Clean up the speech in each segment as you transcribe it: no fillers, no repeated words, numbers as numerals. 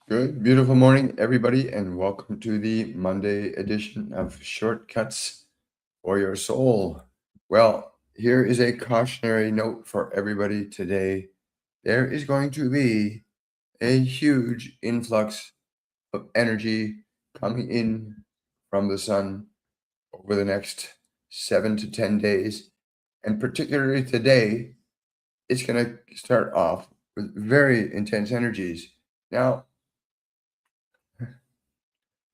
Good, beautiful morning, everybody, and welcome to the Monday edition of Shortcuts for Your Soul. Well, here is a cautionary note for everybody today. There is going to be a huge influx of energy coming in from the sun over the next 7 to 10 days. And particularly today, it's going to start off with very intense energies. Now,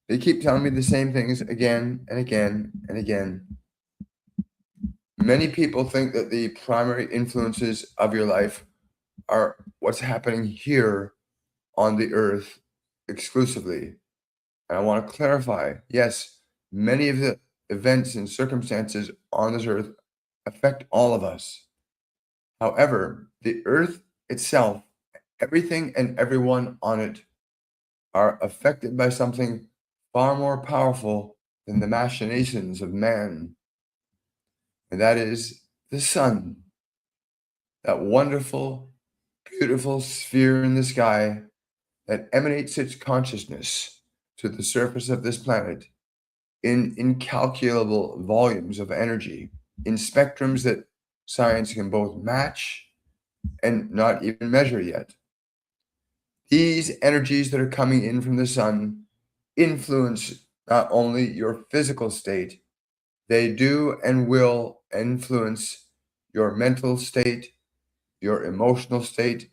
they keep telling me the same things again and again and again. Many people think that the primary influences of your life are what's happening here on the earth exclusively. And I want to clarify, yes, many of the events and circumstances on this earth affect all of us. However, the earth itself, everything and everyone on it are affected by something far more powerful than the machinations of man, and that is the sun, that wonderful, beautiful sphere in the sky that emanates its consciousness to the surface of this planet in incalculable volumes of energy, in spectrums that science can both match and not even measure yet. These energies that are coming in from the sun influence not only your physical state, they do and will influence your mental state, your emotional state,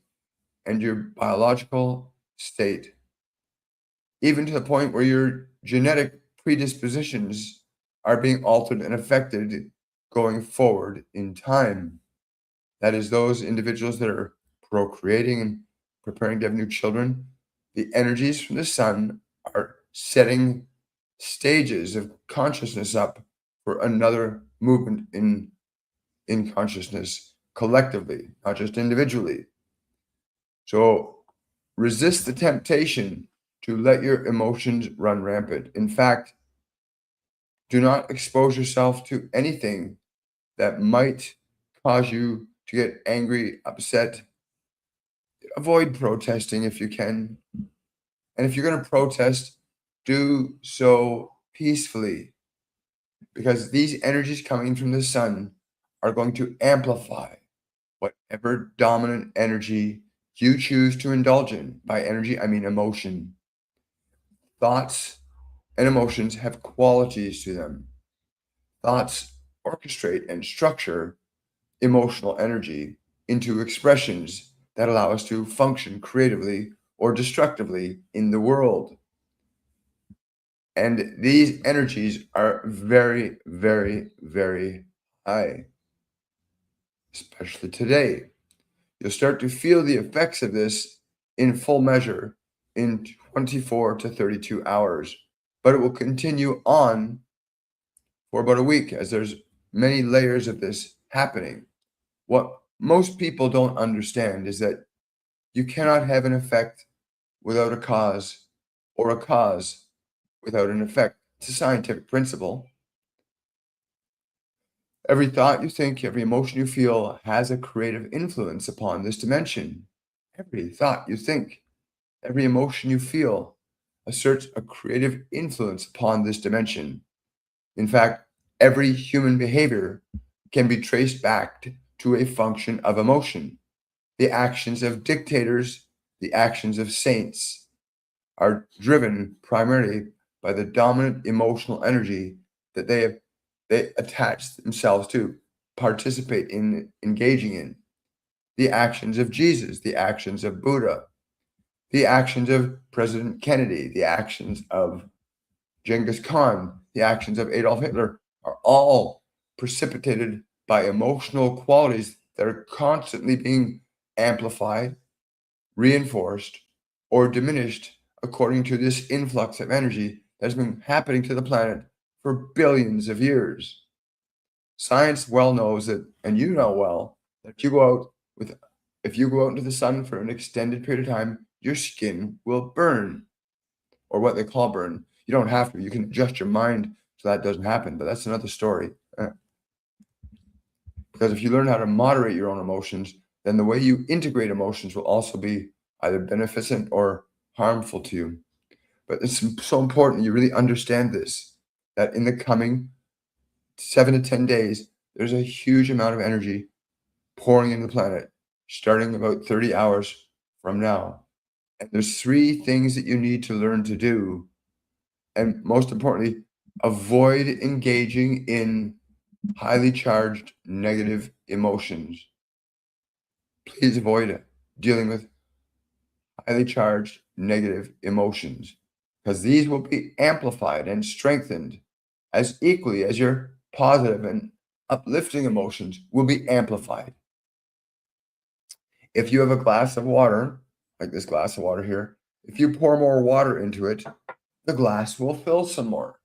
and your biological state, even to the point where your genetic predispositions are being altered and affected going forward in time. That is, those individuals that are procreating and preparing to have new children, the energies from the sun are setting stages of consciousness up for another movement in consciousness collectively, not just individually. So resist the temptation to let your emotions run rampant. In fact, do not expose yourself to anything that might cause you to get angry, upset. Avoid protesting if you can. And if you're going to protest, do so peacefully, because these energies coming from the sun are going to amplify whatever dominant energy you choose to indulge in. By energy, I mean emotion. Thoughts and emotions have qualities to them. Thoughts orchestrate and structure emotional energy into expressions that allow us to function creatively or destructively in the world. And these energies are very, very, very high, especially today. You'll start to feel the effects of this in full measure in 24 to 32 hours, but it will continue on for about a week as there's many layers of this happening. What most people don't understand is that you cannot have an effect without a cause, or a cause without an effect. It's a scientific principle. Every thought you think, every emotion you feel has a creative influence upon this dimension. Every thought you think, every emotion you feel asserts a creative influence upon this dimension. In fact, every human behavior can be traced back to a function of emotion. The actions of dictators, the actions of saints are driven primarily by the dominant emotional energy that they attach themselves to, participate in, engaging in. The actions of Jesus, the actions of Buddha, the actions of President Kennedy, the actions of Genghis Khan, the actions of Adolf Hitler are all precipitated by emotional qualities that are constantly being amplified, reinforced, or diminished according to this influx of energy that has been happening to the planet for billions of years. Science well knows that, and you know well, that if you go out into the sun for an extended period of time, your skin will burn, or what they call burn. You don't have to. You can adjust your mind so that doesn't happen, but that's another story. Because if you learn how to moderate your own emotions, then the way you integrate emotions will also be either beneficent or harmful to you. But it's so important you really understand this, that in the coming 7 to 10 days, there's a huge amount of energy pouring into the planet, starting about 30 hours from now. And there's three things that you need to learn to do. And most importantly, avoid engaging in highly charged negative emotions. Please avoid dealing with highly charged negative emotions, because these will be amplified and strengthened as equally as your positive and uplifting emotions will be amplified. If you have a glass of water, like this glass of water here, if you pour more water into it, the glass will fill some more.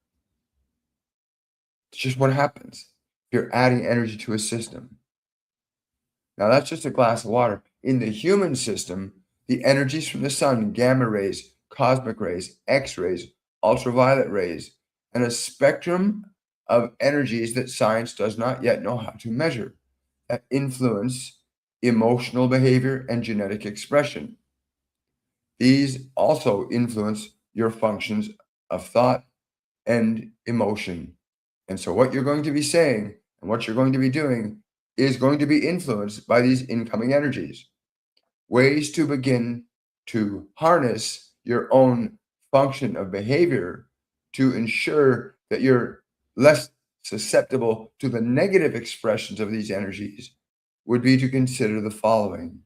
It's just what happens if you're adding energy to a system. Now, that's just a glass of water. In the human system, the energies from the sun, gamma rays, cosmic rays, X rays, ultraviolet rays, and a spectrum of energies that science does not yet know how to measure that influence emotional behavior and genetic expression. These also influence your functions of thought and emotion. And so, what you're going to be saying and what you're going to be doing is going to be influenced by these incoming energies. Ways to begin to harness your own function of behavior to ensure that you're less susceptible to the negative expressions of these energies would be to consider the following.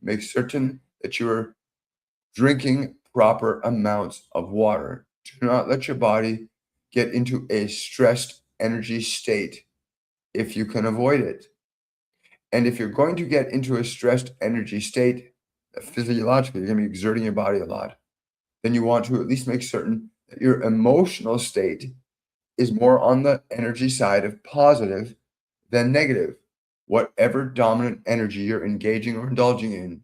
Make certain that you're drinking proper amounts of water. Do not let your body get into a stressed energy state if you can avoid it. And if you're going to get into a stressed energy state, physiologically, you're going to be exerting your body a lot, then you want to at least make certain that your emotional state is more on the energy side of positive than negative. Whatever dominant energy you're engaging or indulging in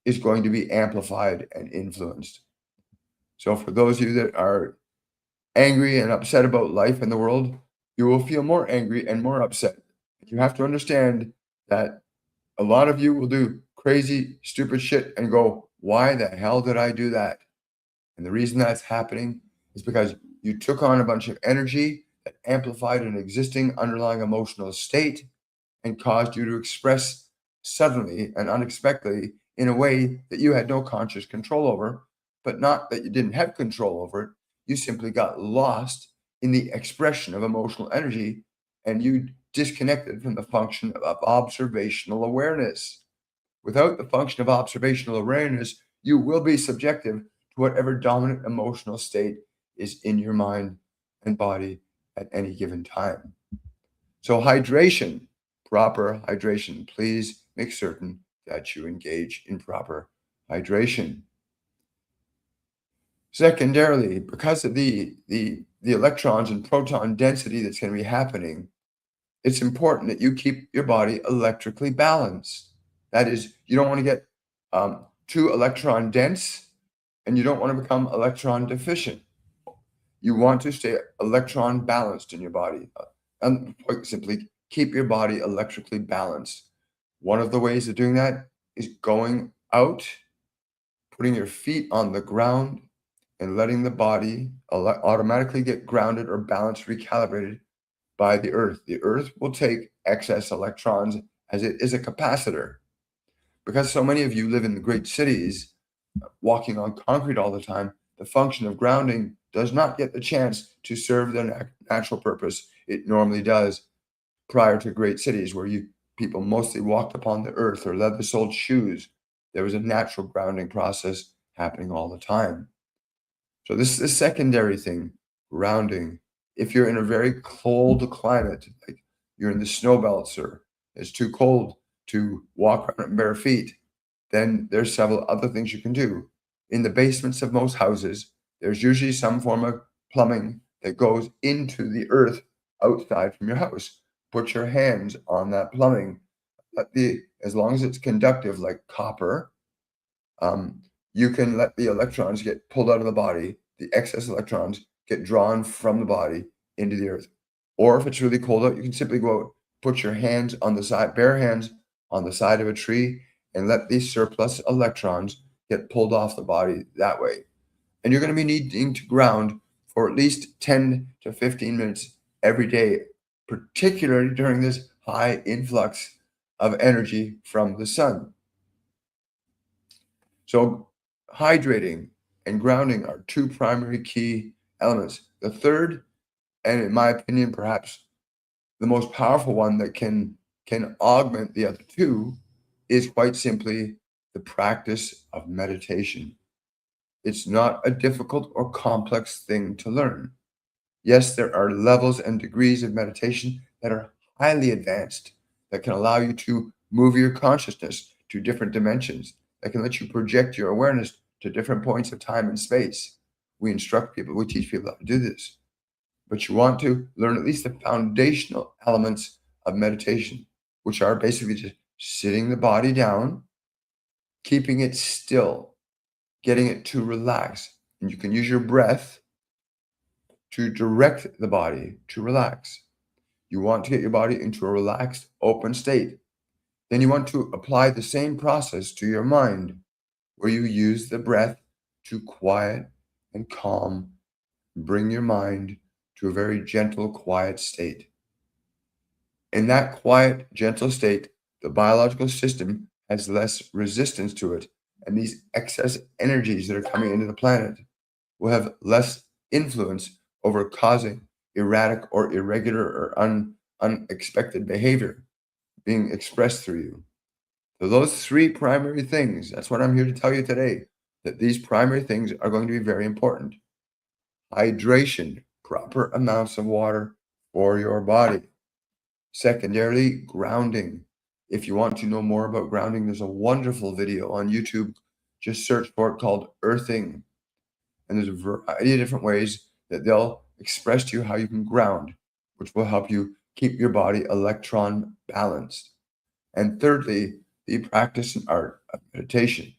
is going to be amplified and influenced. So for those of you that are angry and upset about life and the world, you will feel more angry and more upset. You have to understand that a lot of you will do crazy, stupid shit and go, why the hell did I do that? And the reason that's happening is because you took on a bunch of energy that amplified an existing underlying emotional state and caused you to express suddenly and unexpectedly in a way that you had no conscious control over, but not that you didn't have control over it. You simply got lost in the expression of emotional energy and you disconnected from the function of observational awareness. Without the function of observational awareness, you will be subjective to whatever dominant emotional state is in your mind and body at any given time. So, hydration, proper hydration. Please make certain that you engage in proper hydration. Secondarily, because of the electrons and proton density that's going to be happening, it's important that you keep your body electrically balanced. That is, you don't want to get too electron dense and you don't want to become electron deficient. You want to stay electron balanced in your body. And quite simply, keep your body electrically balanced. One of the ways of doing that is going out, putting your feet on the ground, and letting the body automatically get grounded or balanced, recalibrated by the earth. The earth will take excess electrons as it is a capacitor. Because so many of you live in the great cities, walking on concrete all the time, the function of grounding does not get the chance to serve the natural purpose it normally does prior to great cities where people mostly walked upon the earth or leather-soled shoes. There was a natural grounding process happening all the time. So this is a secondary thing, grounding. If you're in a very cold climate, like you're in the snow belts or it's too cold to walk around in bare feet, then there's several other things you can do. In the basements of most houses, there's usually some form of plumbing that goes into the earth outside from your house. Put your hands on that plumbing. As long as it's conductive, like copper, you can let the electrons get pulled out of the body. The excess electrons get drawn from the body into the earth. Or if it's really cold out, you can simply go out, put your hands on the side, bare hands on the side of a tree, and let these surplus electrons get pulled off the body that way. And you're going to be needing to ground for at least 10 to 15 minutes every day, particularly during this high influx of energy from the sun. So, hydrating and grounding are two primary key elements. The third, and in my opinion, perhaps the most powerful one that can augment the other two, is quite simply the practice of meditation. It's not a difficult or complex thing to learn. Yes, there are levels and degrees of meditation that are highly advanced, that can allow you to move your consciousness to different dimensions, that can let you project your awareness to different points of time and space. We instruct people, we teach people how to do this. But you want to learn at least the foundational elements of meditation, which are basically just sitting the body down, keeping it still, getting it to relax. And you can use your breath to direct the body to relax. You want to get your body into a relaxed, open state. Then you want to apply the same process to your mind, where you use the breath to quiet and calm, bring your mind to a very gentle, quiet state. In that quiet, gentle state, the biological system has less resistance to it, and these excess energies that are coming into the planet will have less influence over causing erratic or irregular or unexpected behavior being expressed through you. So those three primary things, that's what I'm here to tell you today, that these primary things are going to be very important. Hydration, proper amounts of water for your body. Secondarily, grounding. If you want to know more about grounding, there's a wonderful video on YouTube. Just search for it, called Earthing. And there's a variety of different ways that they'll express to you how you can ground, which will help you keep your body electron balanced. And thirdly, the practice and art of meditation.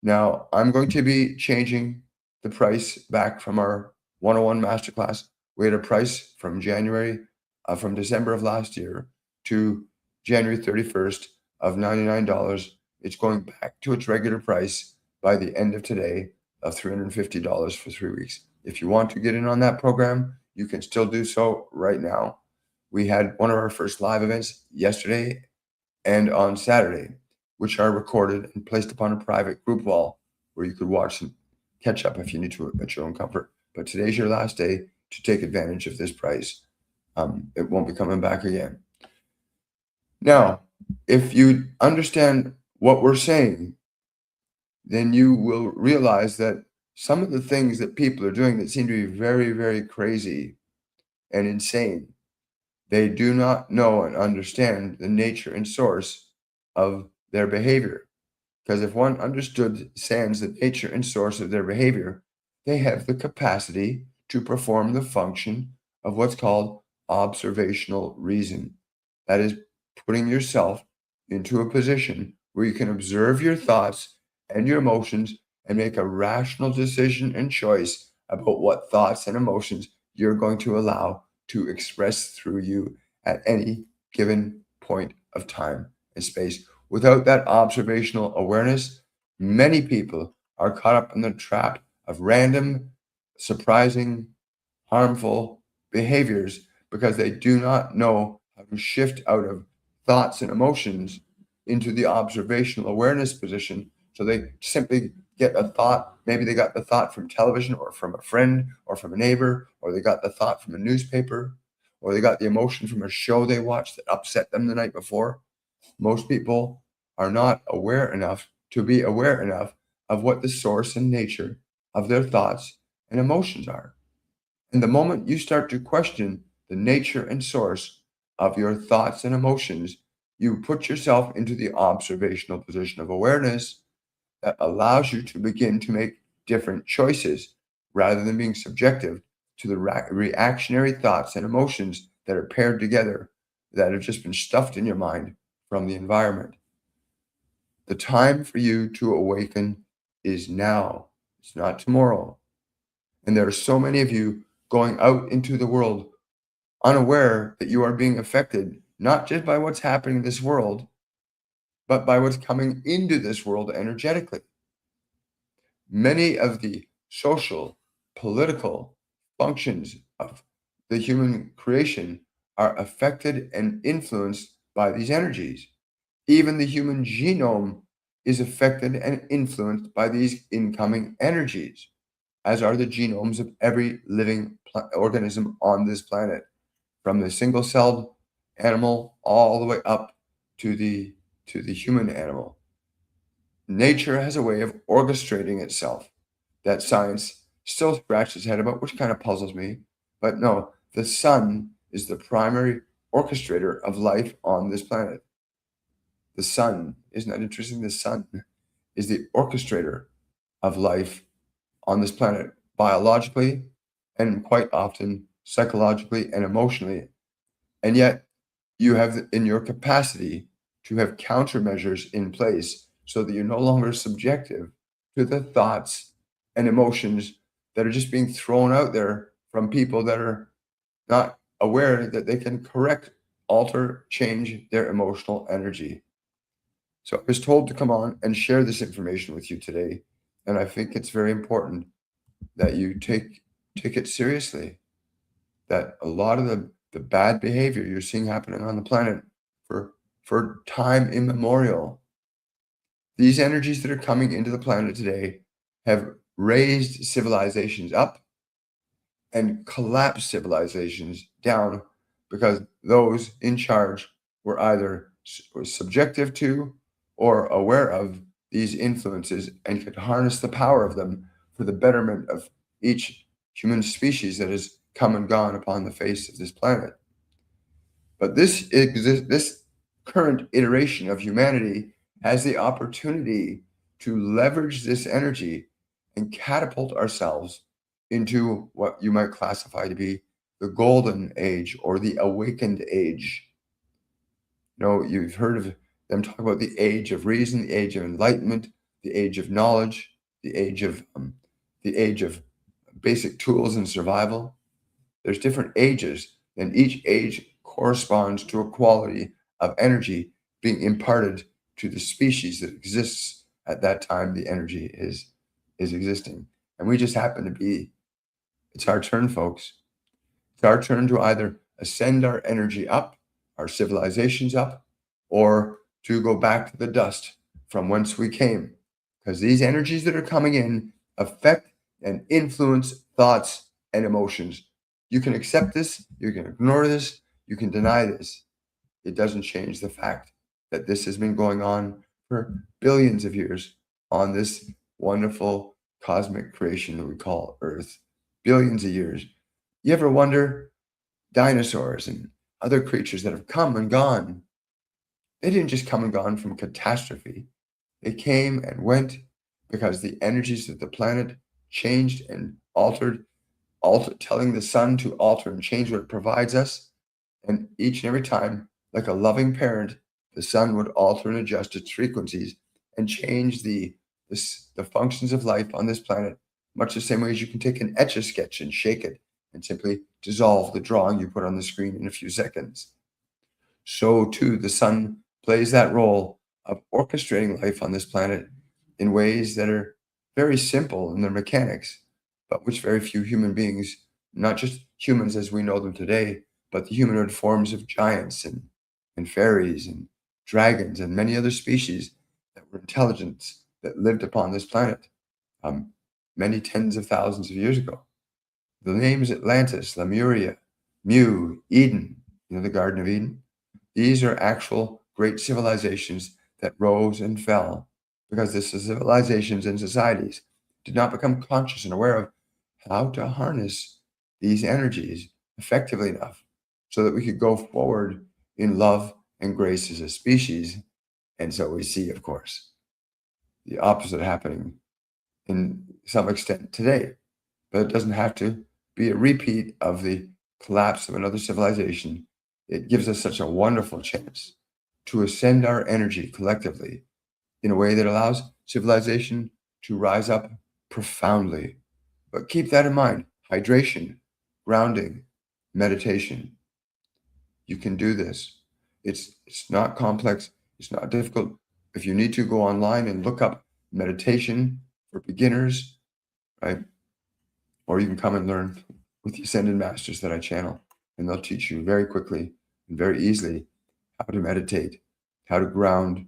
Now, I'm going to be changing the price back from our 101 masterclass. We had a price from from December of last year to January 31st of $99. It's going back to its regular price by the end of today of $350 for 3 weeks. If you want to get in on that program, you can still do so right now. We had one of our first live events yesterday and on Saturday, which are recorded and placed upon a private group wall where you could watch and catch up if you need to at your own comfort. But today's your last day to take advantage of this price. It won't be coming back again. Now, if you understand what we're saying, then you will realize that some of the things that people are doing that seem to be very, very crazy and insane, they do not know and understand the nature and source of their behavior. Because if one understands the nature and source of their behavior, they have the capacity to perform the function of what's called observational reason. That is putting yourself into a position where you can observe your thoughts and your emotions and make a rational decision and choice about what thoughts and emotions you're going to allow to express through you at any given point of time and space. Without that observational awareness, many people are caught up in the trap of random, surprising, harmful behaviors because they do not know how to shift out of thoughts and emotions into the observational awareness position. So they simply get a thought. Maybe they got the thought from television or from a friend or from a neighbor, or they got the thought from a newspaper, or they got the emotion from a show they watched that upset them the night before. Most people are not aware enough to be aware enough of what the source and nature of their thoughts and emotions are. And the moment you start to question the nature and source of your thoughts and emotions, you put yourself into the observational position of awareness that allows you to begin to make different choices rather than being subjective to the reactionary thoughts and emotions that are paired together that have just been stuffed in your mind from the environment. The time for you to awaken is now. It's not tomorrow. And there are so many of you going out into the world unaware that you are being affected, not just by what's happening in this world, but by what's coming into this world energetically. Many of the social, political functions of the human creation are affected and influenced by these energies. Even the human genome is affected and influenced by these incoming energies, as are the genomes of every living organism on this planet, from the single-celled animal all the way up to the human animal. Nature has a way of orchestrating itself that science still scratches its head about, which kind of puzzles me. But no, the sun is the primary orchestrator of life on this planet. The sun, isn't that interesting? The sun is the orchestrator of life on this planet, biologically and quite often psychologically and emotionally. And yet, you have in your capacity to have countermeasures in place so that you're no longer subjective to the thoughts and emotions that are just being thrown out there from people that are not aware that they can correct, alter, change their emotional energy. So I was told to come on and share this information with you today, and I think it's very important that you take it seriously. That a lot of the bad behavior you're seeing happening on the planet for time immemorial, these energies that are coming into the planet today have raised civilizations up and collapsed civilizations down because those in charge were either were subjective to or aware of these influences and could harness the power of them for the betterment of each human species that has come and gone upon the face of this planet. But this current iteration of humanity has the opportunity to leverage this energy and catapult ourselves into what you might classify to be the golden age or the awakened age. You know, you've heard of them talk about the age of reason, the age of enlightenment, the age of knowledge, the age of basic tools and survival. There's different ages, and each age corresponds to a quality of energy being imparted to the species that exists at that time the energy is existing. And we just happen to be, it's our turn, folks. It's our turn to either ascend our energy up, our civilizations up, or to go back to the dust from whence we came. Because these energies that are coming in affect and influence thoughts and emotions. You can accept this, you can ignore this, you can deny this. It doesn't change the fact that this has been going on for billions of years on this wonderful cosmic creation that we call Earth. Billions of years. You ever wonder, dinosaurs and other creatures that have come and gone, they didn't just come and gone from catastrophe. They came and went because the energies of the planet changed and altered, telling the sun to alter and change what it provides us. And each and every time, like a loving parent, the sun would alter and adjust its frequencies and change the functions of life on this planet, much the same way as you can take an etch-a-sketch and shake it and simply dissolve the drawing you put on the screen in a few seconds. So too, the sun plays that role of orchestrating life on this planet in ways that are very simple in their mechanics, but which very few human beings, not just humans as we know them today, but the humanoid forms of giants and fairies and dragons and many other species that were intelligent that lived upon this planet um, many tens of thousands of years ago. The names Atlantis, Lemuria, Mu, Eden, the Garden of Eden, these are actual great civilizations that rose and fell because the civilizations and societies did not become conscious and aware of how to harness these energies effectively enough so that we could go forward in love and grace as a species. And so we see, of course, the opposite happening in some extent today. But it doesn't have to be a repeat of the collapse of another civilization. It gives us such a wonderful chance to ascend our energy collectively in a way that allows civilization to rise up profoundly. But keep that in mind: hydration, grounding, meditation. You can do this. It's not complex, it's not difficult. If you need to, go online and look up meditation for beginners, right? Or you can come and learn with the Ascended Masters that I channel, and they'll teach you very quickly and very easily how to meditate, how to ground,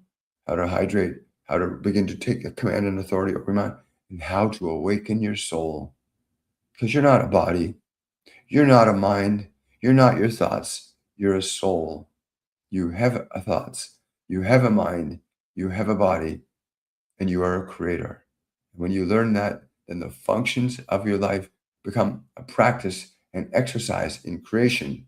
how to hydrate, how to begin to take a command and authority over your mind, and how to awaken your soul. Because you're not a body, you're not a mind, you're not your thoughts, you're a soul. You have a thoughts, you have a mind, you have a body, and you are a creator. When you learn that, then the functions of your life become a practice and exercise in creation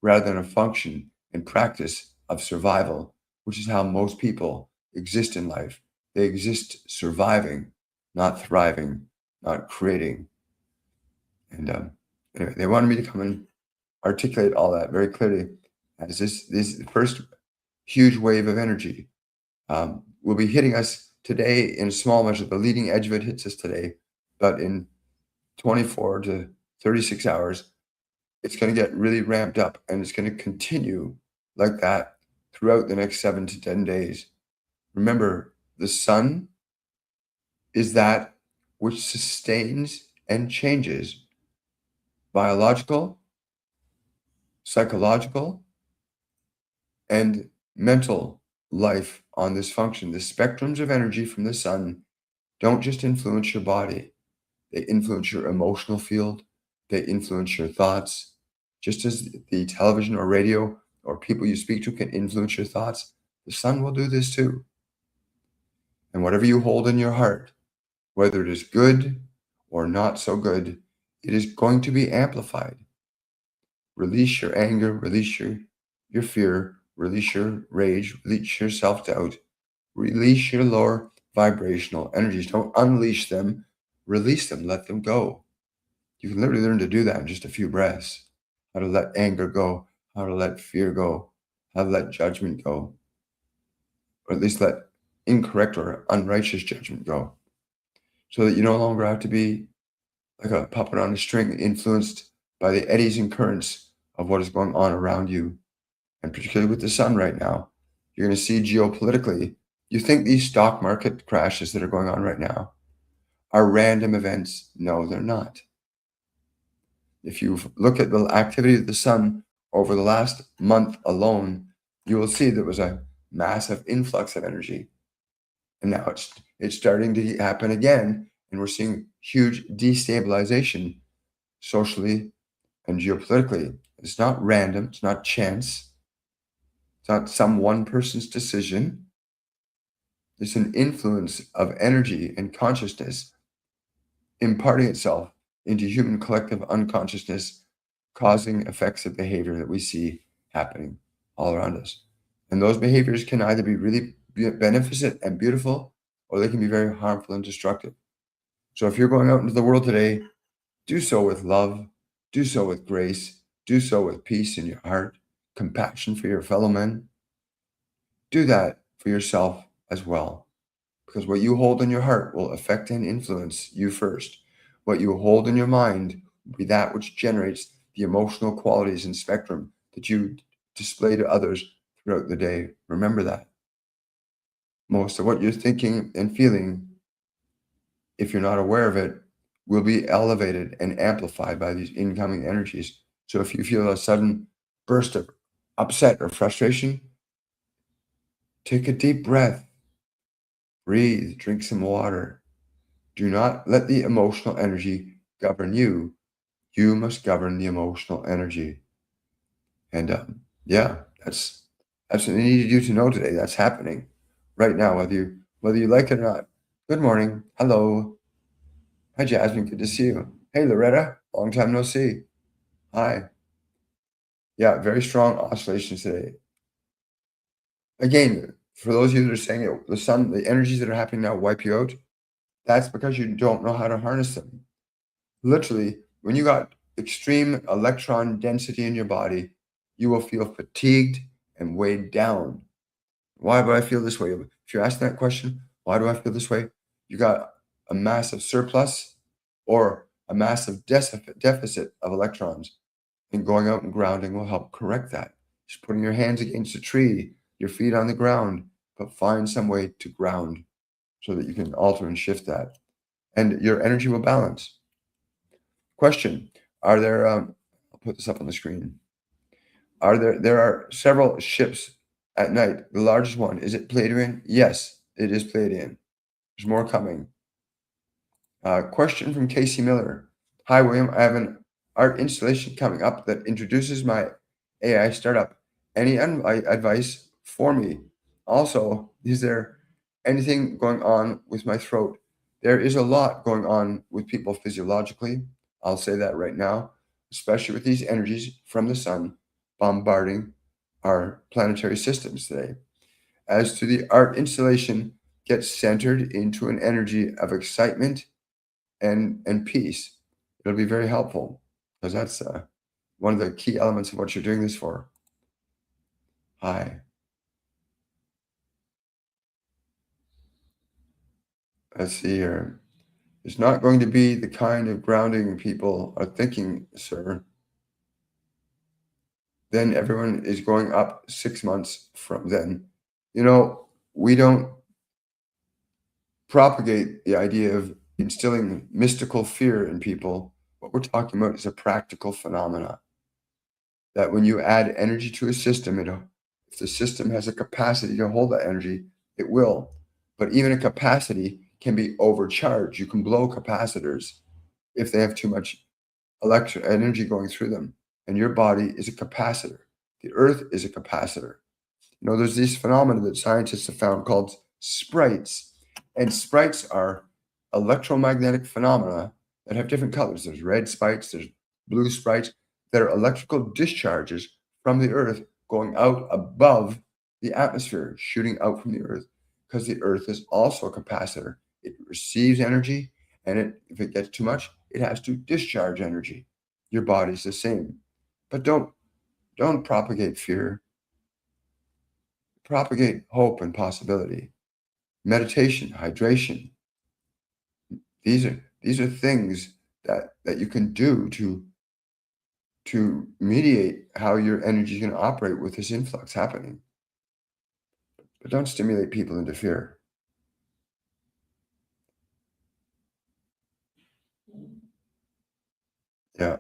rather than a function and practice of survival, which is how most people exist in life. They exist surviving, not thriving, not creating. And anyway, they wanted me to come and articulate all that very clearly as this first huge wave of energy will be hitting us today in a small measure. The leading edge of it hits us today, but in 24 to 36 hours, it's going to get really ramped up, and it's going to continue like that throughout the next 7 to 10 days. Remember, the sun is that which sustains and changes biological, psychological, and mental life on this function. The spectrums of energy from the sun don't just influence your body, they influence your emotional field, they influence your thoughts. Just as the television or radio or people you speak to can influence your thoughts, the sun will do this too. And whatever you hold in your heart, whether it is good or not so good, it is going to be amplified. Release your anger, release your fear, release your rage, release your self-doubt, release your lower vibrational energies. Don't unleash them, release them, let them go. You can literally learn to do that in just a few breaths. How to let anger go, how to let fear go, how to let judgment go, or at least let incorrect or unrighteous judgment go, so that you no longer have to be like a puppet on a string influenced by the eddies and currents of what is going on around you. And particularly with the sun right now, you're going to see geopolitically, you think these stock market crashes that are going on right now are random events. No, they're not. If you look at the activity of the sun over the last month alone, you will see there was a massive influx of energy. And now it's starting to happen again, and we're seeing huge destabilization socially and geopolitically. It's not random, it's not chance, it's not some one person's decision. It's an influence of energy and consciousness imparting itself into human collective unconsciousness, causing effects of behavior that we see happening all around us. And those behaviors can either be really beneficent and beautiful, or they can be very harmful and destructive. So if you're going out into the world today, do so with love, do so with grace, do so with peace in your heart, compassion for your fellow men. Do that for yourself as well, because what you hold in your heart will affect and influence you first. What you hold in your mind will be that which generates the emotional qualities and spectrum that you display to others throughout the day. Remember that. Most of what you're thinking and feeling, if you're not aware of it, will be elevated and amplified by these incoming energies. So if you feel a sudden burst of upset or frustration, take a deep breath, breathe, drink some water. Do not let the emotional energy govern you. You must govern the emotional energy. And yeah, that's what you need you to know today. That's happening right now, whether you like it or not. Good morning. Hello. Hi, Jasmine. Good to see you. Hey, Loretta. Long time no see. Hi. Yeah, very strong oscillations today. Again, for those of you that are saying it, the sun, the energies that are happening now wipe you out, that's because you don't know how to harness them. Literally, when you got extreme electron density in your body, you will feel fatigued and weighed down. Why do I feel this way? If you're asking that question, why do I feel this way? You got a massive surplus or a massive deficit of electrons. And going out and grounding will help correct that. Just putting your hands against a tree, your feet on the ground, but find some way to ground so that you can alter and shift that. and your energy will balance. Question: Are there? I'll put this up on the screen. There are several ships at night. The largest one, is it Pleiadian? Yes, it is Pleiadian. There's more coming. Question from Casey Miller. Hi, William. I have an art installation coming up that introduces my AI startup. Any advice for me? Also, is there anything going on with my throat? There is a lot going on with people physiologically. I'll say that right now, especially with these energies from the sun bombarding our planetary systems today. As to the art installation, get centered into an energy of excitement and peace. It'll be very helpful because that's one of the key elements of what you're doing this for. Hi. Let's see here. It's not going to be the kind of grounding people are thinking, sir. Then everyone is going up 6 months from then. You know, we don't propagate the idea of instilling mystical fear in people. What we're talking about is a practical phenomena that when you add energy to a system, if the system has a capacity to hold that energy, it will. But even a capacity can be overcharged. You can blow capacitors if they have too much electric energy going through them. And your body is a capacitor. The earth is a capacitor. You know, there's these phenomena that scientists have found called sprites. And sprites are electromagnetic phenomena that have different colors. There's red sprites, there's blue sprites that are electrical discharges from the earth going out above the atmosphere, shooting out from the earth, because the earth is also a capacitor. It receives energy, and if it gets too much, it has to discharge energy. Your body's the same. But don't propagate fear. Propagate hope and possibility. Meditation, hydration. These are things that you can do to mediate how your energy is going to operate with this influx happening. But don't stimulate people into fear. Yeah.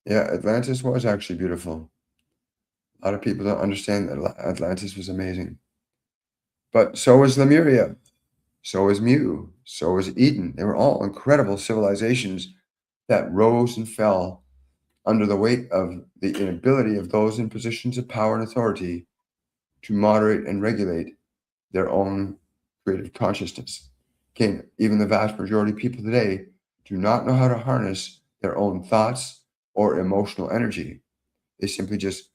Yeah, Atlantis was actually beautiful. A lot of people don't understand that Atlantis was amazing. But so was Lemuria, so was Mu, so was Eden. They were all incredible civilizations that rose and fell under the weight of the inability of those in positions of power and authority to moderate and regulate their own creative consciousness. Again, even the vast majority of people today do not know how to harness their own thoughts or emotional energy. They simply just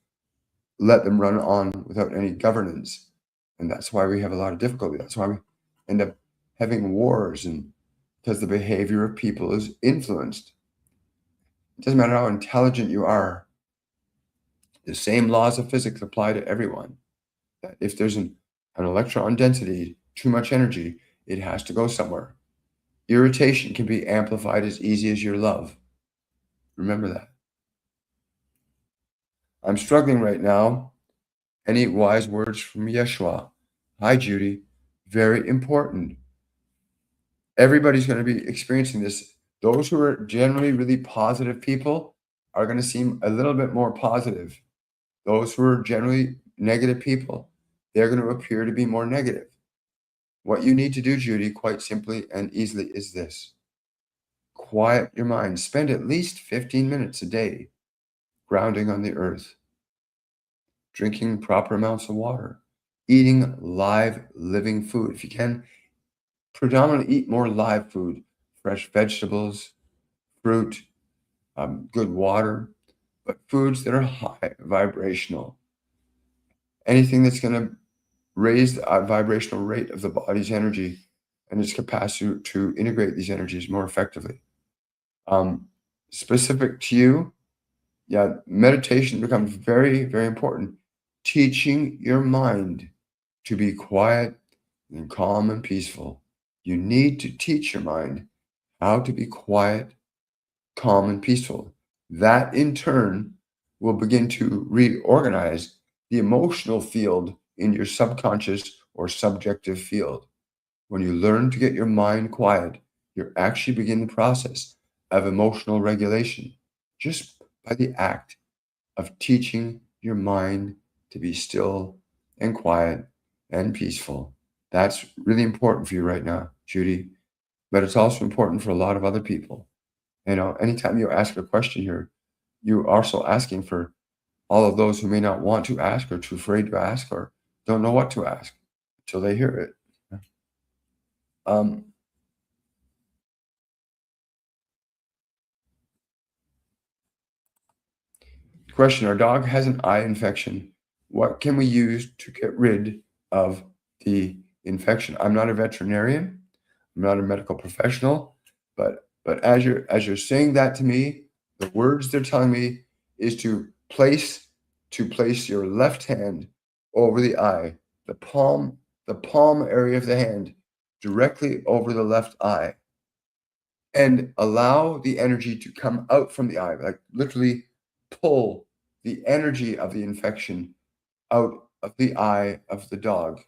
let them run on without any governance. And that's why we have a lot of difficulty. That's why we end up having wars, and because the behavior of people is influenced. It doesn't matter how intelligent you are. The same laws of physics apply to everyone. That if there's an electron density, too much energy, it has to go somewhere. Irritation can be amplified as easy as your love. Remember that. I'm struggling right now. Any wise words from Yeshua? Hi, Judy. Very important. Everybody's going to be experiencing this. Those who are generally really positive people are going to seem a little bit more positive. Those who are generally negative people, they're going to appear to be more negative. What you need to do, Judy, quite simply and easily is this. Quiet your mind. Spend at least 15 minutes a day grounding on the earth, drinking proper amounts of water, eating live, living food. If you can, predominantly eat more live food, fresh vegetables, fruit, good water, but foods that are high vibrational. Anything that's going to raise the vibrational rate of the body's energy and its capacity to integrate these energies more effectively. Specific to you, yeah, meditation becomes very, very important. Teaching your mind to be quiet and calm and peaceful. You need to teach your mind how to be quiet, calm, and peaceful. That in turn will begin to reorganize the emotional field in your subconscious or subjective field. When you learn to get your mind quiet, you're actually beginning the process of emotional regulation just by the act of teaching your mind to be still and quiet and peaceful. That's really important for you right now, Judy, but it's also important for a lot of other people. You know, anytime you ask a question here, you're also asking for all of those who may not want to ask or too afraid to ask or don't know what to ask until they hear it. Um, Question: our dog has an eye infection. What can we use to get rid of the infection? I'm not a veterinarian. I'm not a medical professional, but as you're saying that to me, the words they're telling me is to place your left hand over the eye, the palm area of the hand directly over the left eye, and allow the energy to come out from the eye, like literally pull the energy of the infection out of the eye of the dog,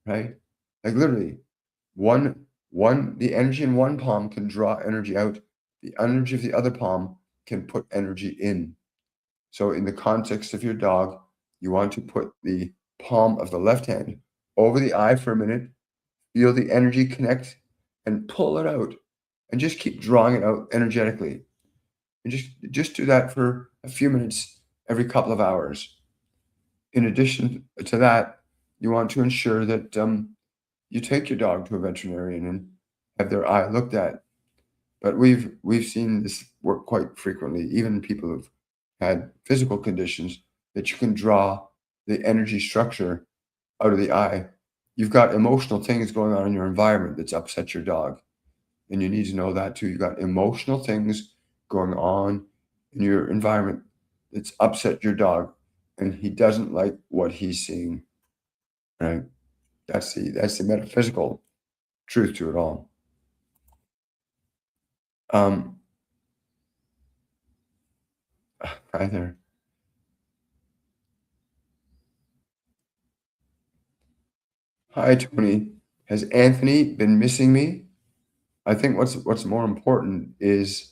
right? Like literally, the energy in one palm can draw energy out. The energy of the other palm can put energy in. So in the context of your dog, you want to put the palm of the left hand over the eye for a minute, feel the energy connect, and pull it out, and just keep drawing it out energetically. And just do that for a few minutes every couple of hours. In addition to that, you want to ensure that you take your dog to a veterinarian and have their eye looked at. But we've seen this work quite frequently, even people who've had physical conditions, that you can draw the energy structure out of the eye. You've got emotional things going on in your environment that's upset your dog. And you need to know that too. You've got emotional things going on in your environment that's upset your dog, and he doesn't like what he's seeing. Right? That's the metaphysical truth to it all. Um, Hi there. Hi, Tony. Has Anthony been missing me? I think what's more important is,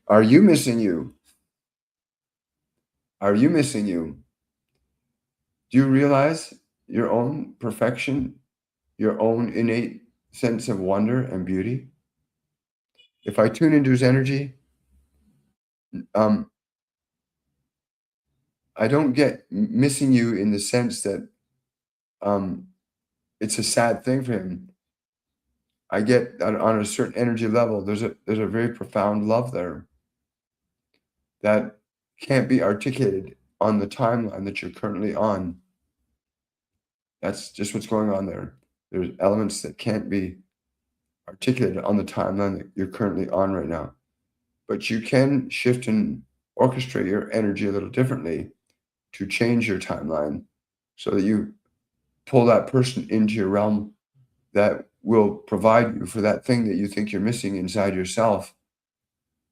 are you missing you? Are you missing you? Do you realize your own perfection, your own innate sense of wonder and beauty? If I tune into his energy, um, I don't get missing you in the sense that um, it's a sad thing for him. I get on a certain energy level, there's a very profound love there that can't be articulated on the timeline that you're currently on. That's just what's going on there. There's elements that can't be articulated on the timeline that you're currently on right now. But you can shift and orchestrate your energy a little differently to change your timeline so that you pull that person into your realm that will provide you for that thing that you think you're missing inside yourself.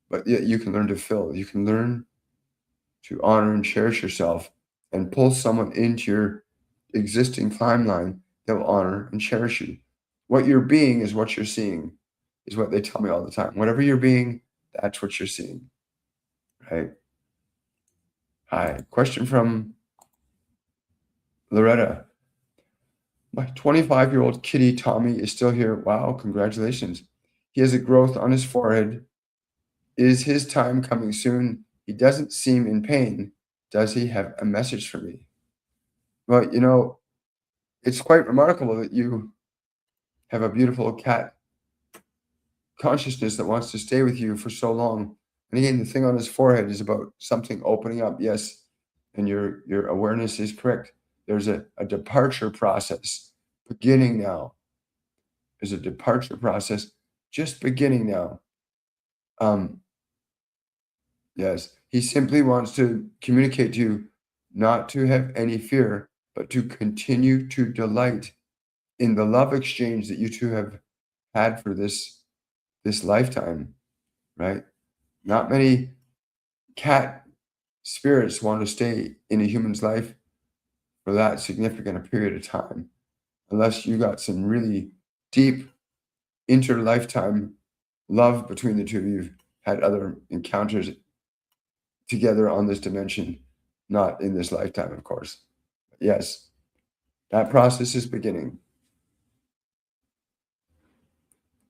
But yet you can learn to fill. You can learn to honor and cherish yourself and pull someone into your existing timeline that will honor and cherish you. What you're being is what you're seeing, is what they tell me all the time. Whatever you're being, that's what you're seeing. Right? Hi. Question from Loretta. My 25-year-old kitty Tommy is still here. Wow, congratulations. He has a growth on his forehead. Is his time coming soon? He doesn't seem in pain. Does he have a message for me? Well, it's quite remarkable that you have a beautiful cat consciousness that wants to stay with you for so long. And again, the thing on his forehead is about something opening up. Yes, and your awareness is correct. There's a departure process beginning now. There's a departure process just beginning now. Yes, he simply wants to communicate to you not to have any fear, but to continue to delight in the love exchange that you two have had for this lifetime, right? Not many cat spirits want to stay in a human's life for that significant a period of time. unless you got some really deep inter-lifetime love between the two of you, had other encounters together on this dimension, not in this lifetime, of course. Yes, that process is beginning.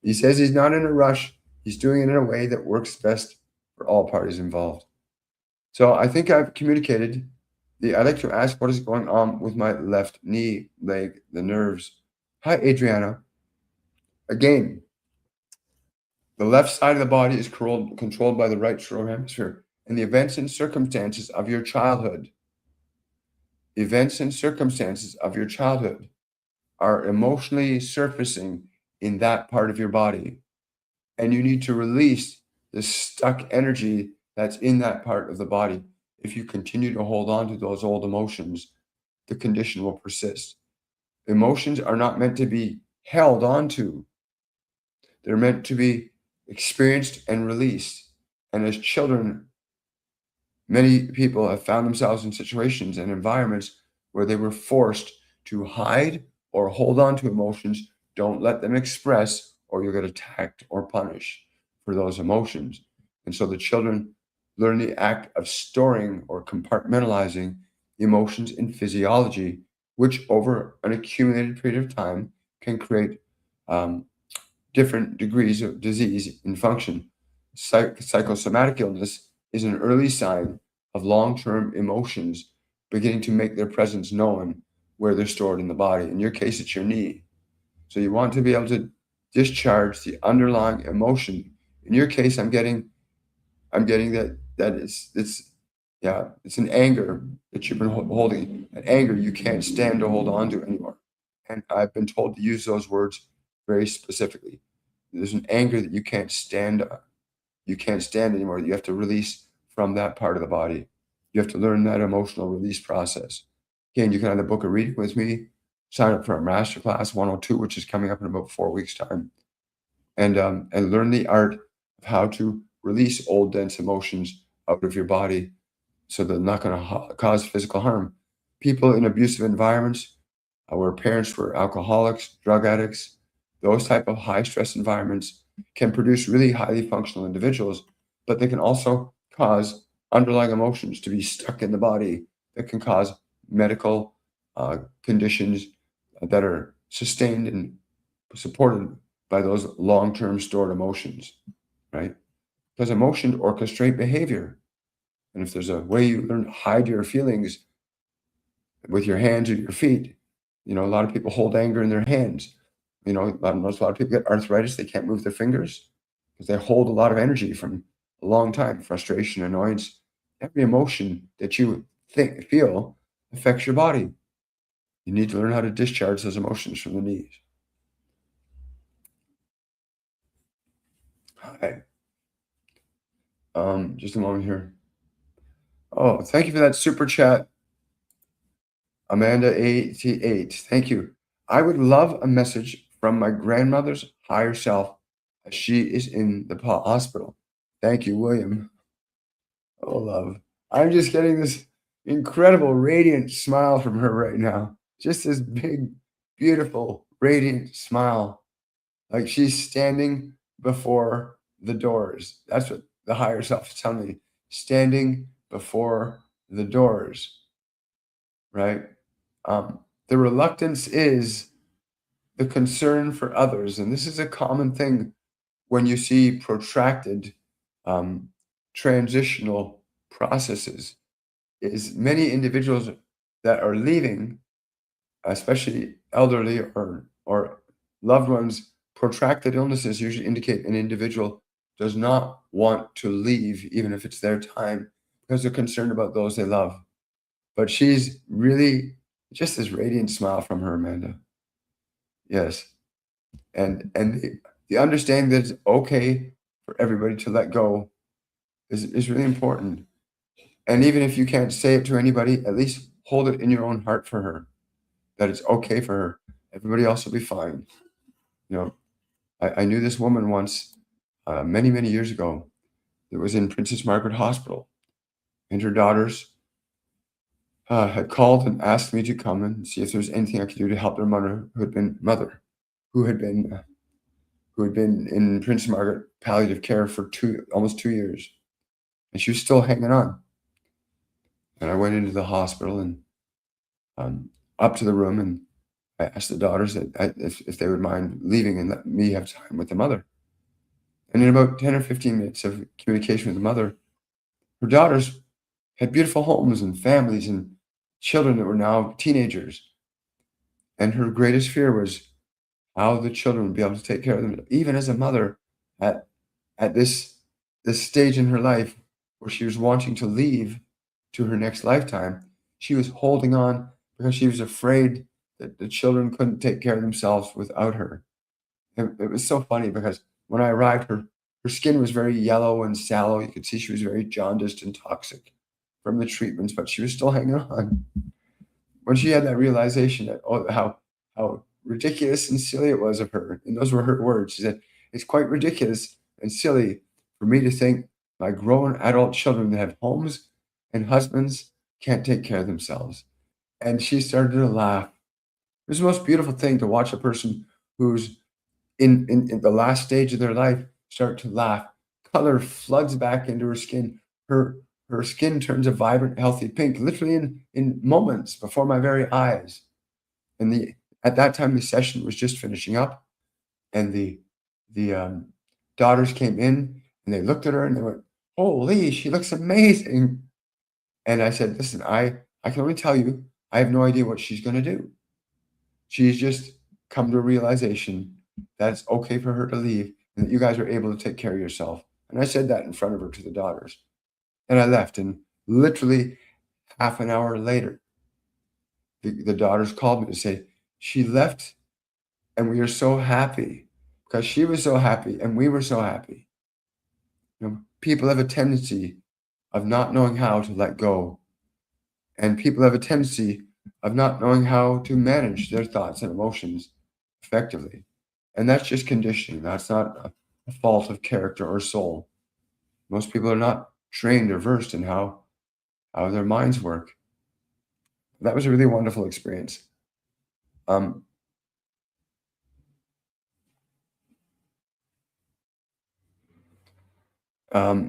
He says he's not in a rush. He's doing it in a way that works best for all parties involved. So I think I've communicated. I'd like to ask what is going on with my left knee, leg, the nerves. Hi, Adriana. Again, the left side of the body is controlled by the right short hemisphere. And the events and circumstances of your childhood, are emotionally surfacing in that part of your body. And you need to release the stuck energy that's in that part of the body. If you continue to hold on to those old emotions, the condition will persist. Emotions are not meant to be held onto. They're meant to be experienced and released. And as children, many people have found themselves in situations and environments where they were forced to hide or hold on to emotions. Don't let them express, or you'll get attacked or punished for those emotions. And so the children learn the act of storing or compartmentalizing emotions in physiology, which over an accumulated period of time can create different degrees of disease in function. Psychosomatic illness is an early sign of long-term emotions beginning to make their presence known where they're stored in the body. In your case, it's your knee. So you want to be able to discharge the underlying emotion. In your case, I'm getting that it's an anger that you've been holding, an anger you can't stand to hold on to anymore. And I've been told to use those words very specifically. There's an anger that you can't stand anymore, that you have to release from that part of the body. You have to learn that emotional release process. Again, you can either book a reading with me, sign up for our masterclass 102, which is coming up in about 4 weeks' time, and learn the art of how to release old dense emotions out of your body so they're not going to cause physical harm. People in abusive environments, where parents were alcoholics, drug addicts, those type of high stress environments can produce really highly functional individuals, but they can also cause underlying emotions to be stuck in the body that can cause medical conditions that are sustained and supported by those long-term stored emotions, right? Because emotions orchestrate behavior. And if there's a way you learn to hide your feelings with your hands or your feet, a lot of people hold anger in their hands. A lot of people get arthritis. They can't move their fingers because they hold a lot of energy from a long time. Frustration, annoyance, every emotion that you feel affects your body. You need to learn how to discharge those emotions from the knees. Hi. Just a moment here. Oh, thank you for that super chat, Amanda88. Thank you. I would love a message from my grandmother's higher self as she is in the hospital. Thank you, William. Oh, love. I'm just getting this incredible, radiant smile from her right now. Just this big, beautiful, radiant smile. Like she's standing before the doors. That's what the higher self is telling me. Standing before the doors, right? The reluctance is the concern for others. And this is a common thing when you see protracted transitional processes, is many individuals that are leaving, especially elderly or loved ones, protracted illnesses usually indicate an individual does not want to leave, even if it's their time, because they're concerned about those they love. But she's really just this radiant smile from her, Amanda. Yes. And the understanding that it's okay for everybody to let go is really important. And even if you can't say it to anybody, at least hold it in your own heart for her, that it's okay for her. Everybody else will be fine. I knew this woman once, many, many years ago, that was in Princess Margaret Hospital, and her daughters had called and asked me to come and see if there was anything I could do to help their mother who had been in Prince Margaret palliative care for almost 2 years, and she was still hanging on. And I went into the hospital and um, up to the room, and I asked the daughters if they would mind leaving and let me have time with the mother. And in about 10 or 15 minutes of communication with the mother, her daughters had beautiful homes and families and children that were now teenagers. And her greatest fear was how the children would be able to take care of them, even as a mother at this stage in her life where she was wanting to leave to her next lifetime. She was holding on because she was afraid that the children couldn't take care of themselves without her. And it was so funny because when I arrived, her skin was very yellow and sallow. You could see she was very jaundiced and toxic from the treatments, but she was still hanging on. When she had that realization that, oh, how ridiculous and silly it was of her, and those were her words. She said, "It's quite ridiculous and silly for me to think my grown adult children that have homes and husbands can't take care of themselves." And she started to laugh. It was the most beautiful thing to watch a person who's in the last stage of their life start to laugh. Color floods back into her skin. Her her skin turns a vibrant, healthy pink, literally in moments before my very eyes. And the at that time the session was just finishing up, and the daughters came in and they looked at her and they went, "Holy, she looks amazing." And I said, "Listen, I can only tell you, I have no idea what she's going to do. She's just come to a realization that it's okay for her to leave and that you guys are able to take care of yourself." And I said that in front of her to the daughters. And I left. And literally half an hour later, the daughters called me to say, "She left and we are so happy because she was so happy and we were so happy." People have a tendency of not knowing how to let go, and people have a tendency of not knowing how to manage their thoughts and emotions effectively. And that's just conditioning. That's not a fault of character or soul. Most people are not trained or versed in how their minds work. That was a really wonderful experience. Um,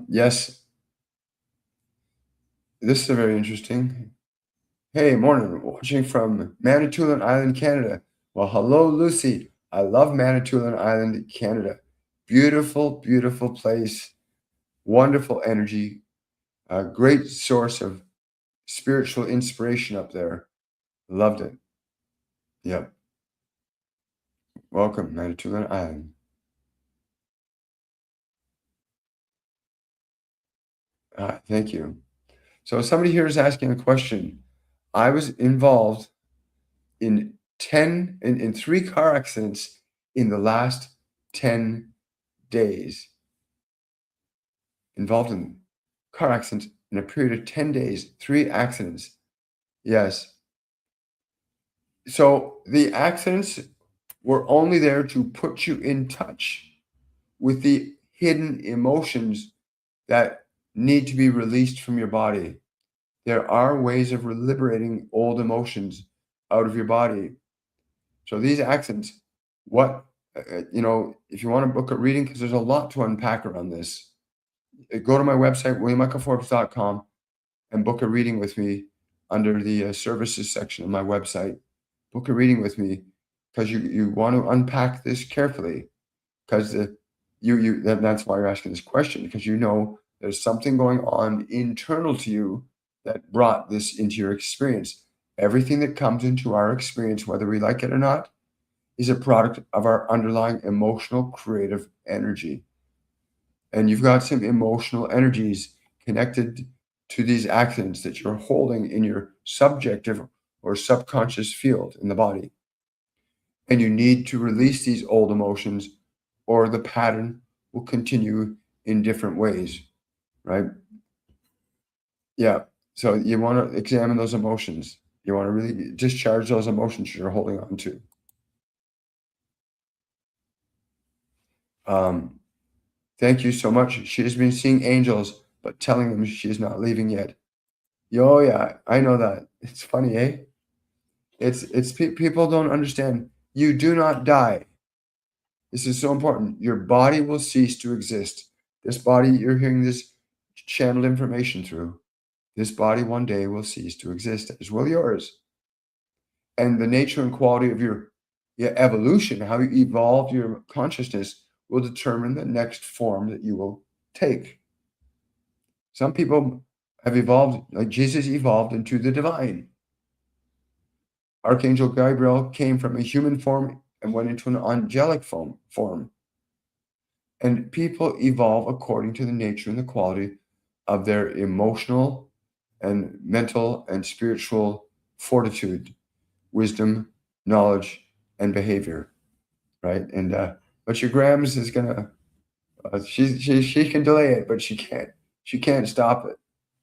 yes, this is a very interesting. Hey, morning. Watching from Manitoulin Island, Canada. Well, hello, Lucy. I love Manitoulin Island, Canada. Beautiful, beautiful place. Wonderful energy. A great source of spiritual inspiration up there. Loved it. Yep. Welcome, Manitoulin Island. Thank you. So somebody here is asking a question. I was involved in in 3 car accidents in the last 10 days. Involved in car accidents in a period of 10 days, 3 accidents. Yes. So the accidents were only there to put you in touch with the hidden emotions that need to be released from your body. There are ways of liberating old emotions out of your body. So these accidents, what, if you want to book a reading, because there's a lot to unpack around this, go to my website, williammichaelforbes.com, and book a reading with me under the services section of my website. Book a reading with me because you want to unpack this carefully, because that's why you're asking this question, because there's something going on internal to you that brought this into your experience. Everything that comes into our experience, whether we like it or not, is a product of our underlying emotional creative energy. And you've got some emotional energies connected to these accidents that you're holding in your subjective or subconscious field in the body. And you need to release these old emotions, or the pattern will continue in different ways, right? Yeah. So you want to examine those emotions. You want to really discharge those emotions you're holding on to. Um, Thank you so much. She has been seeing angels, but telling them she is not leaving yet. Oh, yeah, I know that. It's funny, eh? People don't understand. You do not die. This is so important. Your body will cease to exist. This body you're hearing this channeled information through, this body one day will cease to exist, as will yours. And the nature and quality of your evolution, how you evolve your consciousness, will determine the next form that you will take. Some people have evolved, like Jesus evolved into the divine. Archangel Gabriel came from a human form and went into an angelic form. And people evolve according to the nature and the quality of their emotional and mental and spiritual fortitude, wisdom, knowledge, and behavior, right? And but your Grams is gonna, she can delay it, but she can't stop it,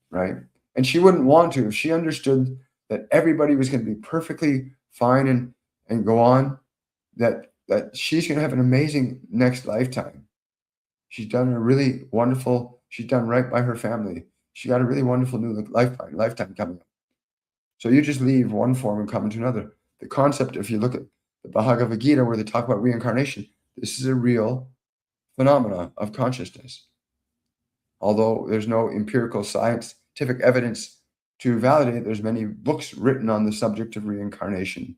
right? And she wouldn't want to if she understood that everybody was going to be perfectly fine and go on. That she's going to have an amazing next lifetime. She's done a really wonderful. She's done right by her family. She got a really wonderful new lifetime coming up. So you just leave one form and come into another. The concept, if you look at the Bhagavad Gita, where they talk about reincarnation, this is a real phenomena of consciousness. Although there's no empirical scientific evidence to validate it, there's many books written on the subject of reincarnation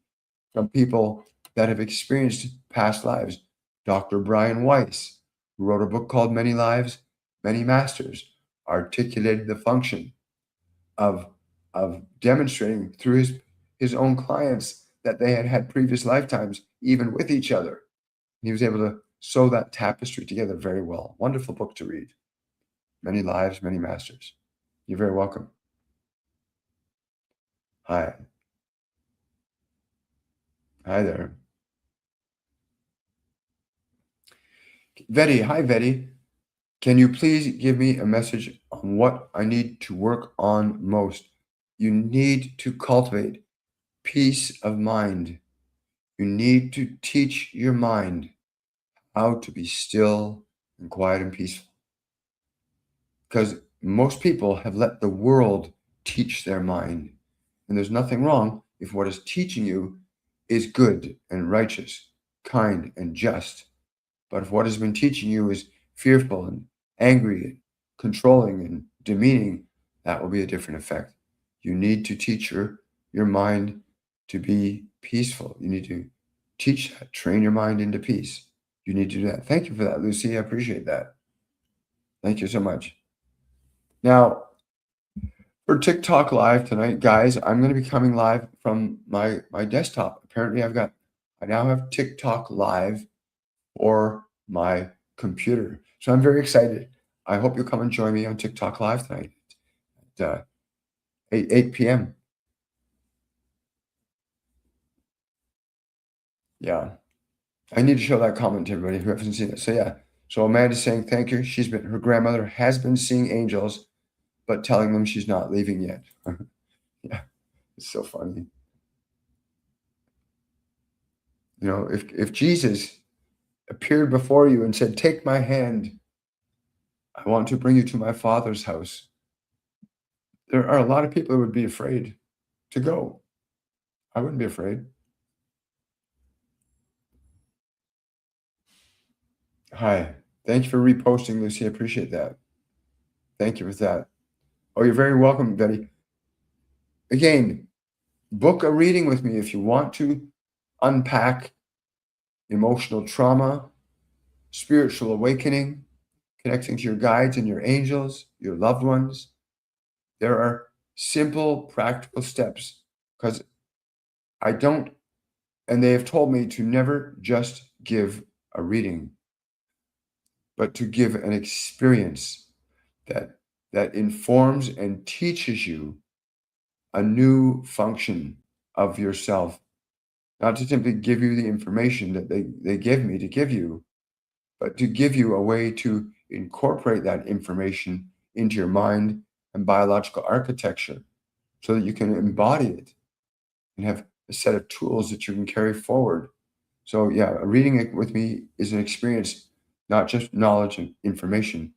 from people that have experienced past lives. Dr. Brian Weiss, who wrote a book called Many Lives, Many Masters, articulated the function of demonstrating through his own clients that they had had previous lifetimes, even with each other. He was able to sew that tapestry together very well. Wonderful book to read. Many Lives, Many Masters. You're very welcome. Hi. Hi there. Vetty, hi Vetty. Can you please give me a message on what I need to work on most? You need to cultivate peace of mind. You need to teach your mind how to be still and quiet and peaceful. Because most people have let the world teach their mind. And there's nothing wrong if what is teaching you is good and righteous, kind and just. But if what has been teaching you is fearful and angry and controlling and demeaning, that will be a different effect. You need to teach your mind to be peaceful. You need to teach that, train your mind into peace. You need to do that. Thank you for that, Lucy. I appreciate that. Thank you so much. Now, for TikTok Live tonight, guys, I'm going to be coming live from my desktop. Apparently, I now have TikTok Live for my computer. So I'm very excited. I hope you'll come and join me on TikTok Live tonight at 8 p.m. Yeah. I need to show that comment to everybody who hasn't seen it. So yeah. So Amanda's saying thank you. Her grandmother has been seeing angels, but telling them she's not leaving yet. Yeah. It's so funny. You know, if Jesus appeared before you and said, "Take my hand. I want to bring you to my Father's house," there are a lot of people who would be afraid to go. I wouldn't be afraid. Hi. Thank you for reposting, Lucy. I appreciate that. Thank you for that. Oh, you're very welcome, Betty. Again, book a reading with me if you want to unpack emotional trauma, spiritual awakening, connecting to your guides and your angels, your loved ones. There are simple, practical steps because I don't, and they have told me to never just give a reading, but to give an experience that informs and teaches you a new function of yourself, not to simply give you the information that they give me to give you, but to give you a way to incorporate that information into your mind and biological architecture so that you can embody it and have a set of tools that you can carry forward. So yeah, reading it with me is an experience, not just knowledge and information,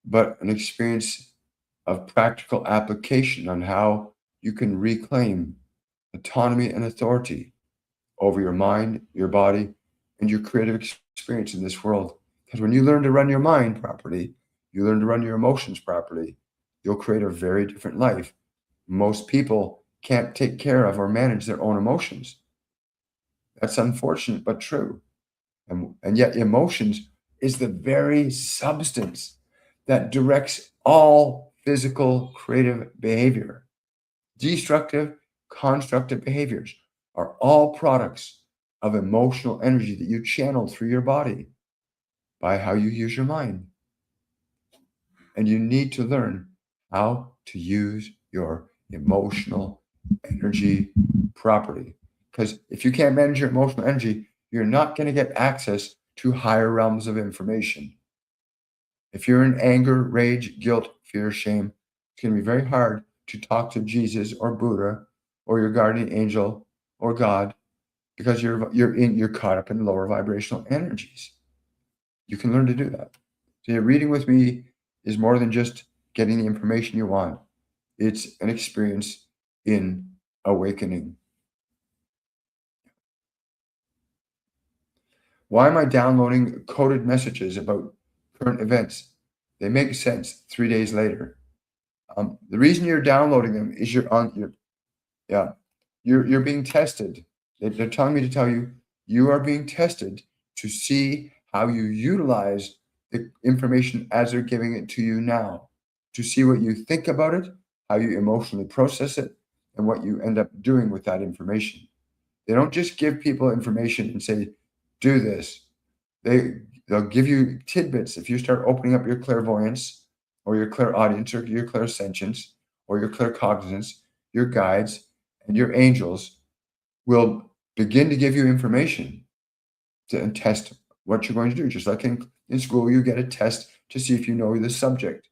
but an experience of practical application on how you can reclaim autonomy and authority over your mind, your body, and your creative experience in this world. Because when you learn to run your mind properly, you learn to run your emotions properly, you'll create a very different life. Most people can't take care of or manage their own emotions. That's unfortunate, but true. And yet, emotions is the very substance that directs all physical creative behavior. Destructive, constructive behaviors are all products of emotional energy that you channel through your body by how you use your mind. And you need to learn how to use your emotional energy properly. Because if you can't manage your emotional energy, you're not going to get access to higher realms of information. If you're in anger, rage, guilt, fear, shame, it's going to be very hard to talk to Jesus or Buddha or your guardian angel or God because you're caught up in lower vibrational energies. You can learn to do that. So your reading with me is more than just getting the information you want. It's an experience in awakening. Why am I downloading coded messages about current events? They make sense 3 days later. The reason you're downloading them is yeah, you're being tested. They're telling me to tell you you are being tested to see how you utilize the information as they're giving it to you now, to see what you think about it, how you emotionally process it, and what you end up doing with that information. They don't just give people information and say, do this. They'll give you tidbits. If you start opening up your clairvoyance or your clairaudience or your clairsentience or your claircognizance, your guides and your angels will begin to give you information and test what you're going to do. Just like in school, you get a test to see if you know the subject.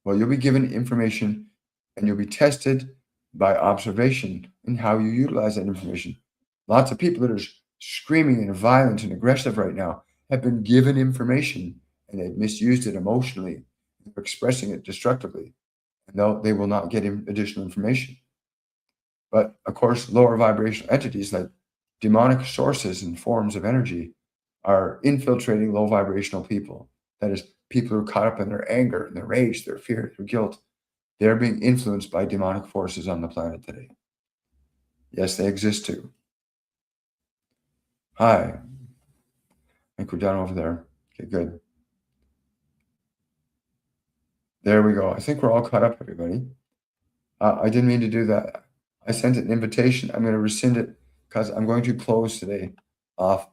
Well, you'll be given information and you'll be tested by observation in how you utilize that information. Lots of people that are screaming and violent and aggressive right now have been given information and they've misused it emotionally, expressing it destructively, and they will not get additional information. But of course, lower vibrational entities like demonic sources and forms of energy are infiltrating low vibrational people. That is, people who are caught up in their anger, and their rage, their fear, their guilt. They're being influenced by demonic forces on the planet today. Yes, they exist too. Hi. I think we're done over there. Okay, good. There we go. I think we're all caught up, everybody. I didn't mean to do that. I sent an invitation. I'm going to rescind it because I'm going to close today off.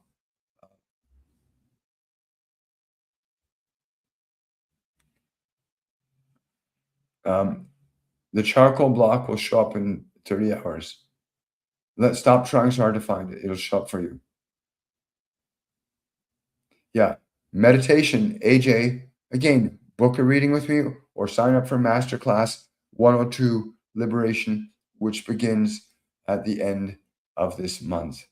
The charcoal block will show up in 30 hours. Let's stop trying so hard to find it. It'll show up for you. Yeah. Meditation, AJ. Again, book a reading with me or sign up for Masterclass 102 Liberation, which begins at the end of this month.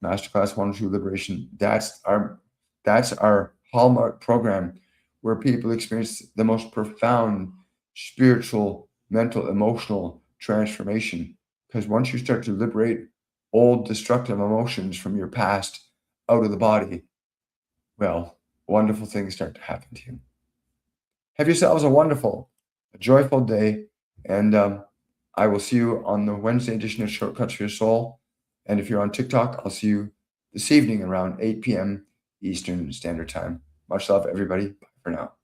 Masterclass 102 Liberation. That's our hallmark program where people experience the most profound spiritual, mental, emotional transformation. Because once you start to liberate old destructive emotions from your past out of the body, well, wonderful things start to happen to you. Have yourselves a joyful day, and I will see you on the Wednesday edition of Shortcuts for Your Soul. And if you're on TikTok, I'll see you this evening around 8 p.m. Eastern Standard Time. Much love, everybody. Bye for now.